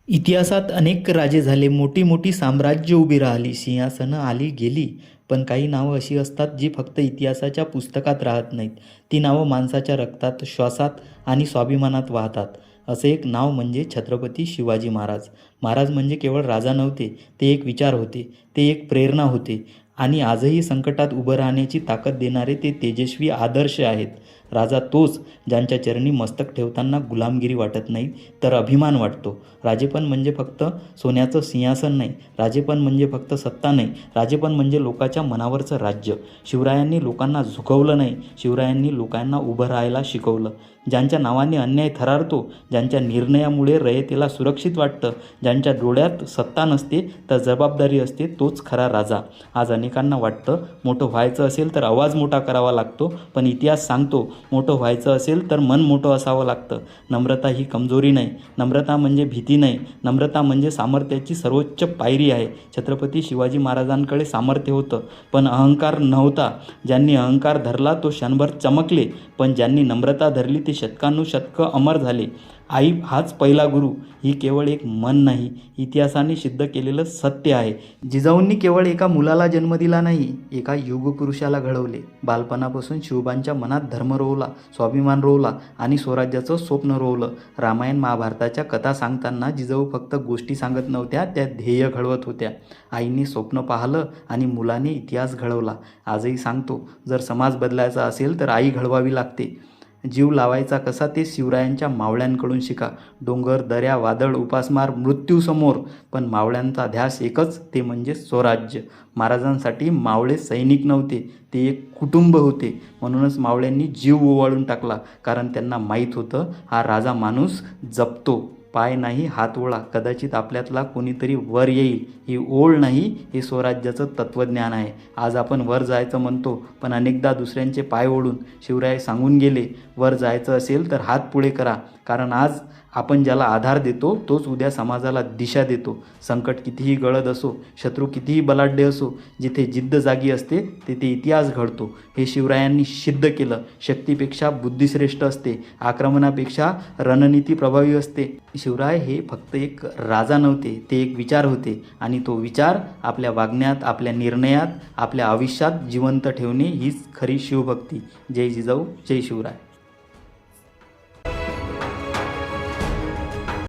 इतिहासात अनेक राजे झाले, मोठी मोठी साम्राज्य उभी राहिली, सिंहासनं आली गेली. पण काही नावं अशी असतात जी फक्त इतिहासाच्या पुस्तकात राहत नाहीत. ती नावं माणसाच्या रक्तात, श्वासात आणि स्वाभिमानात वाहतात. असे एक नाव म्हणजे छत्रपती शिवाजी महाराज. महाराज म्हणजे केवळ राजा नव्हते, ते एक विचार होते, ते एक प्रेरणा होते आणि आजही संकटात उभं राहण्याची ताकद देणारे ते तेजस्वी आदर्श आहेत. राजा तोच ज्यांच्या चरणी मस्तक ठेवताना गुलामगिरी वाटत नाही, तर अभिमान वाटतो. राजेपण म्हणजे फक्त सोन्याचं सिंहासन नाही, राजेपण म्हणजे फक्त सत्ता नाही, राजेपण म्हणजे लोकांच्या मनावरचं राज्य. शिवरायांनी लोकांना झुकवलं नाही, शिवरायांनी लोकांना उभं राहायला शिकवलं. ज्यांच्या नावाने अन्याय थरारतो, ज्यांच्या निर्णयामुळे रयतेला सुरक्षित वाटतं, ज्यांच्या डोळ्यात सत्ता नसते तर जबाबदारी असते, तोच खरा राजा. आज अनेकांना वाटतं मोठं व्हायचं असेल तर आवाज मोठा करावा लागतो, पण इतिहास सांगतो मोठं व्हायचं असेल तर मन मोठं असावं लागतं. नम्रता ही कमजोरी नाही, नम्रता म्हणजे भीती नाही, नम्रता म्हणजे सामर्थ्याची सर्वोच्च पायरी आहे. छत्रपती शिवाजी महाराजांकडे सामर्थ्य होतं, पण अहंकार नव्हता. ज्यांनी अहंकार धरला तो क्षणभर चमकले, पण ज्यांनी नम्रता धरली ते शतकानुशतकं अमर झाले. आई हाच पहिला गुरु ही केवळ एक मन नाही, इतिहासाने सिद्ध केलेलं सत्य आहे. जिजाऊंनी केवळ एका मुलाला जन्म दिला नाही, एका युगपुरुषाला घडवले. बालपणापासून शिवबांच्या मनात धर्म रोवला, स्वाभिमान रोवला आणि स्वराज्याचं स्वप्न रोवलं. रामायण महाभारताच्या कथा सांगताना जिजाऊ फक्त गोष्टी सांगत नव्हत्या, त्या ध्येय घडवत होत्या. आईने स्वप्न पाहिलं आणि मुलाने इतिहास घडवला. आजही सांगतो, जर समाज बदलायचा असेल तर आई घडवावी लागते. जीव लावायचा कसा ते शिवरायांच्या मावळ्यांकडून शिका. डोंगर, दऱ्या, वादळ, उपासमार, मृत्यूसमोर, पण मावळ्यांचा ध्यास एकच, ते म्हणजे स्वराज्य. महाराजांसाठी मावळे सैनिक नव्हते, ते एक कुटुंब होते. म्हणूनच मावळ्यांनी जीव ओवाळून टाकला, कारण त्यांना माहीत होतं हा राजा माणूस जपतो. पाय नाही हात ओळा, कदाचित आपल्यातला कोणीतरी वर येईल. ही ओळ नाही, हे स्वराज्याचं तत्त्वज्ञान आहे. आज आपण वर जायचं म्हणतो, पण अनेकदा दुसऱ्यांचे पाय ओढून. शिवराय सांगून गेले, वर जायचं असेल तर हात पुढे करा, कारण आज आपण ज्याला आधार देतो तोच उद्या समाजाला दिशा देतो. संकट कितीही गळद असो, शत्रू कितीही बलाढ्य असो, जिथे जिद्द जागी असते तिथे इतिहास घडतो. हे शिवरायांनी सिद्ध केलं. शक्तीपेक्षा बुद्धी श्रेष्ठ असते, आक्रमणापेक्षा रणनीती प्रभावी असते. शिवराय हे फक्त एक राजा नव्हते, ते एक विचार होते आणि तो विचार आपल्या वागण्यात, आपल्या निर्णयात, आपल्या आयुष्यात जिवंत ठेवणे हीच खरी शिवभक्ती. जय जिजाऊ, जय शिवराय.